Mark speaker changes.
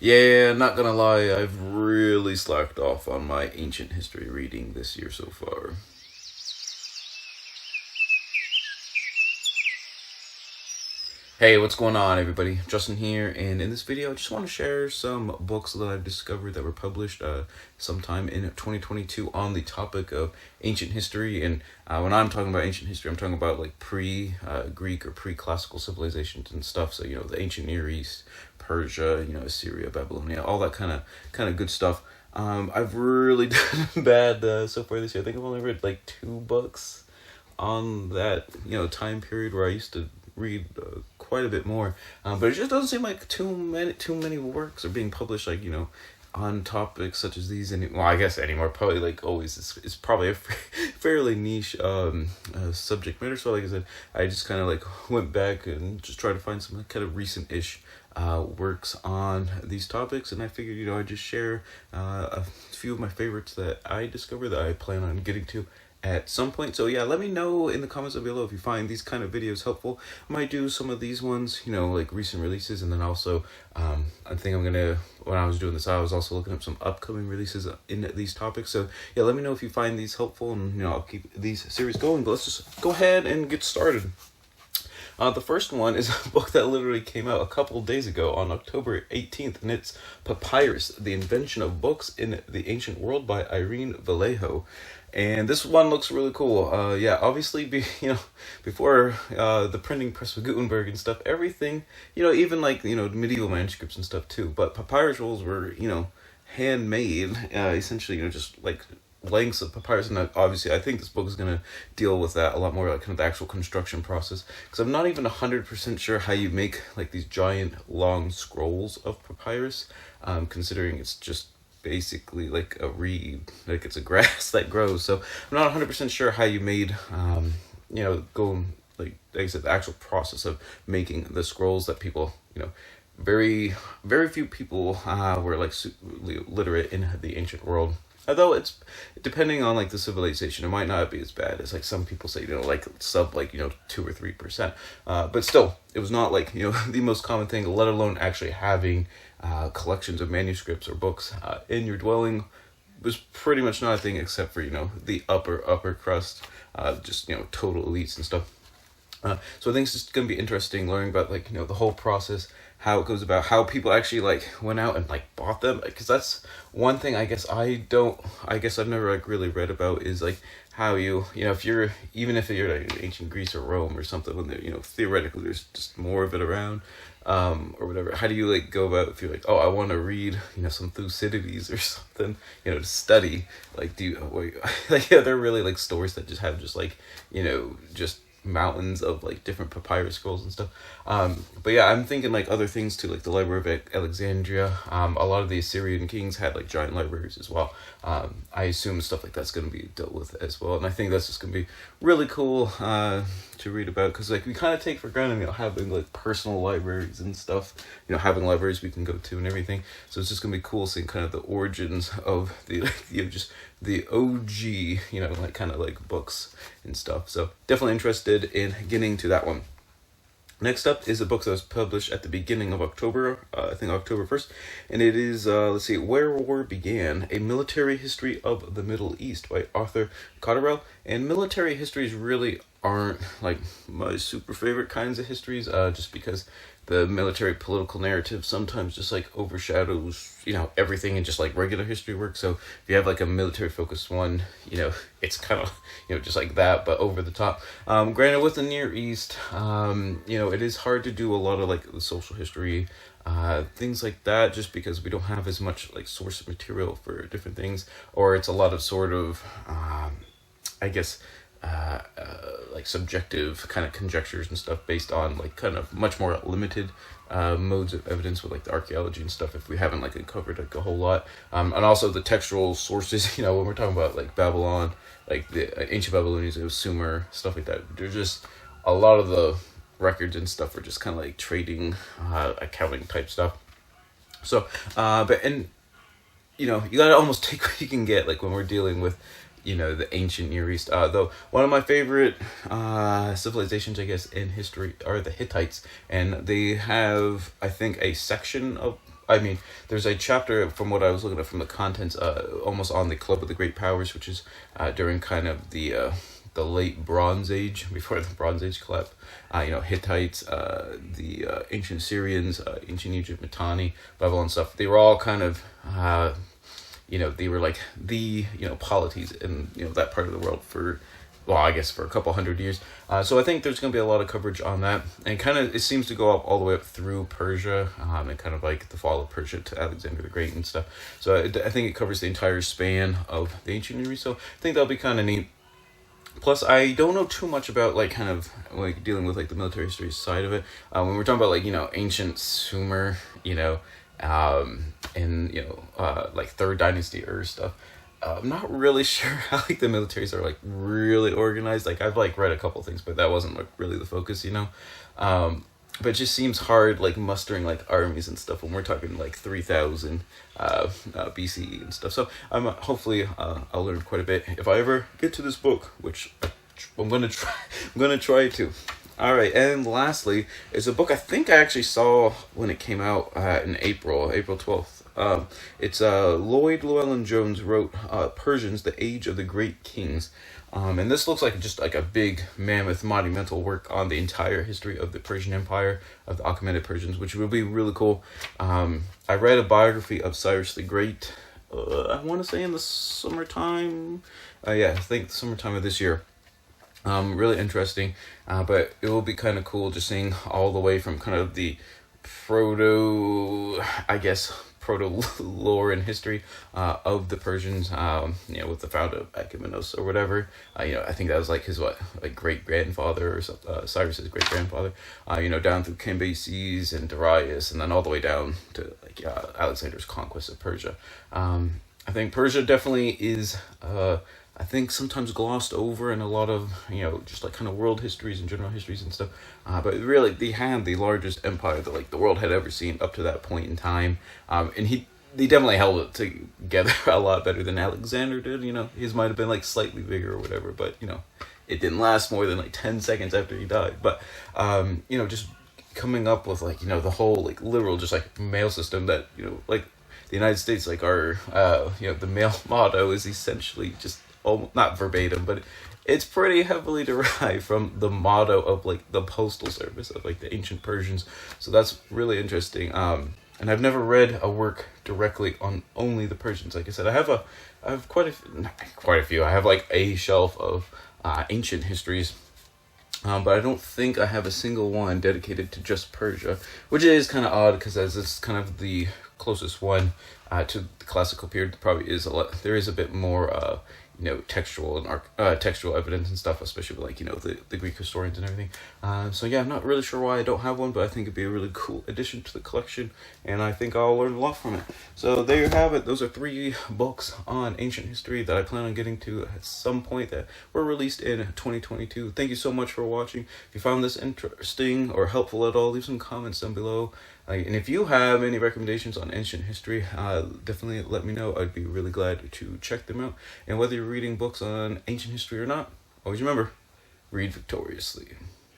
Speaker 1: Yeah, not gonna lie, I've really slacked off on my ancient history reading this year so far. Hey, what's going on, everybody? Justin here, and in this video, I just want to share some books that I've discovered that were published sometime in 2022 on the topic of ancient history. And when I'm talking about ancient history, I'm talking about like pre-Greek or pre-classical civilizations and stuff. So the ancient Near East, Persia, Assyria, Babylonia, all that kind of good stuff. I've really done bad so far this year. I think I've only read like two books on that time period where I used to read quite a bit more, but it just doesn't seem like too many works are being published on topics such as these I guess anymore. Probably like always it's probably a fairly niche subject matter. So like I said, I just kind of like went back and just tried to find some kind of recent-ish works on these topics, and I figured I'd just share a few of my favorites that I discovered that I plan on getting to at some point. So yeah, let me know in the comments below if you find these kind of videos helpful. I might do some of these ones, like recent releases, and then also I think I'm gonna, when I was doing this, I was also looking up some upcoming releases in these topics. So yeah, let me know if you find these helpful, and I'll keep these series going. But let's just go ahead and get started. The first one is a book that literally came out a couple of days ago on October 18th, and it's Papyrus, The Invention of Books in the Ancient World by Irene Vallejo. And this one looks really cool. Yeah, obviously, before the printing press with Gutenberg and stuff, everything, even like, medieval manuscripts and stuff too. But papyrus rolls were, handmade, essentially, just like lengths of papyrus. And obviously I think this book is going to deal with that a lot more, like kind of the actual construction process, because I'm not even 100% sure how you make like these giant long scrolls of papyrus, considering it's just basically like a reed, like it's a grass that grows. So I'm not 100% sure how you made go like I said, the actual process of making the scrolls that people, very few people were like literate in the ancient world. Although it's depending on like the civilization, it might not be as bad as like some people say, like sub like 2 or 3%. But still, it was not like the most common thing. Let alone actually having collections of manuscripts or books in your dwelling was pretty much not a thing, except for the upper crust, just total elites and stuff. So I think it's just gonna be interesting learning about like the whole process, how it goes about, how people actually like went out and like bought them, because that's one thing I guess I've never like really read about, is like how if you're, even if you're like in ancient Greece or Rome or something, when there theoretically there's just more of it around, or whatever. How do you like go about, if you're like, oh, I want to read some Thucydides or something, to study, like do you like, yeah, they're really like stores that just have just like just mountains of like different papyrus scrolls and stuff. But yeah, I'm thinking like other things too, like the Library of Alexandria. A lot of the Assyrian kings had like giant libraries as well. I assume stuff like that's going to be dealt with as well, and I think that's just going to be really cool to read about, because like we kind of take for granted having like personal libraries and stuff, having libraries we can go to and everything. So it's just going to be cool seeing kind of the origins of the just the OG like kind of like books and stuff. So definitely interested in getting to that one. Next up is a book that was published at the beginning of October, I think October 1st, and it is, Where War Began, A Military History of the Middle East by Arthur Cotterell. And military histories really aren't like my super favorite kinds of histories, just because the military political narrative sometimes just like overshadows everything in just like regular history work. So if you have like a military focused one, it's kind of just like that, but over the top. Granted, with the Near East, it is hard to do a lot of like the social history, things like that, just because we don't have as much like source material for different things, or it's a lot of sort of I guess like subjective kind of conjectures and stuff based on like kind of much more limited modes of evidence, with like the archaeology and stuff, if we haven't like uncovered like a whole lot, and also the textual sources, when we're talking about like Babylon, like the ancient Babylonians, Sumer, stuff like that. There's just a lot of the records and stuff are just kind of like trading, accounting type stuff. So you gotta almost take what you can get, like when we're dealing with the ancient Near East. Though one of my favorite civilizations, I guess, in history are the Hittites, and they have, I think, a section of I mean, there's a chapter from what I was looking at from the contents, almost on the Club of the Great Powers, which is during kind of the late Bronze Age, before the Bronze Age collapsed. Hittites, the ancient Syrians, ancient Egypt, Mitanni, Babylon stuff. They were all kind of, they were like the, polities in, that part of the world for, well, I guess for a couple hundred years. So I think there's going to be a lot of coverage on that. And kind of, it seems to go up all the way up through Persia, and kind of like the fall of Persia to Alexander the Great and stuff. So I think it covers the entire span of the ancient Near East. So I think that'll be kind of neat. Plus, I don't know too much about like kind of like dealing with like the military history side of it. When we're talking about like ancient Sumer, and like Third Dynasty Ur stuff. I'm not really sure how like the militaries are like really organized. Like I've like read a couple things, but that wasn't like really the focus. But it just seems hard like mustering like armies and stuff when we're talking like 3000 BCE and stuff. So hopefully I'll learn quite a bit if I ever get to this book, which I'm gonna try. I'm gonna try to. All right, and lastly is a book I think I actually saw when it came out in April 12th. It's Lloyd Llewellyn Jones wrote Persians: The Age of the Great Kings. And this looks like just like a big mammoth monumental work on the entire history of the Persian Empire, of the Achaemenid Persians, which will be really cool. I read a biography of Cyrus the Great, I want to say in the summertime. I think the summertime of this year. Really interesting, but it will be kind of cool just seeing all the way from kind of the proto lore and history of the Persians, with the founder of Achaemenos or whatever. I think that was like his great grandfather or Cyrus's great grandfather. Down through Cambyses and Darius, and then all the way down to like Alexander's conquest of Persia. I think Persia definitely is. I think sometimes glossed over in a lot of, just like kind of world histories and general histories and stuff. But really, they had the largest empire that like the world had ever seen up to that point in time. And he definitely held it together a lot better than Alexander did. His might have been like slightly bigger or whatever, but it didn't last more than like 10 seconds after he died. But just coming up with like the whole like literal just like mail system that like the United States like our the mail motto is essentially just not verbatim, but it's pretty heavily derived from the motto of like the postal service of like the ancient Persians. So that's really interesting. And I've never read a work directly on only the Persians. Like I said, I have quite a few. I have like a shelf of ancient histories. But I don't think I have a single one dedicated to just Persia, which is kind of odd because as it's kind of the closest one to the classical period, there is a bit more textual and textual evidence and stuff, especially with like the Greek historians and everything. So yeah, I'm not really sure why I don't have one, but I think it'd be a really cool addition to the collection, and I think I'll learn a lot from it. So there you have it. Those are 3 books on ancient history that I plan on getting to at some point that were released in 2022. Thank you so much for watching. If you found this interesting or helpful at all, leave some comments down below. And if you have any recommendations on ancient history, definitely let me know. I'd be really glad to check them out. And whether you're reading books on ancient history or not, always remember, read victoriously.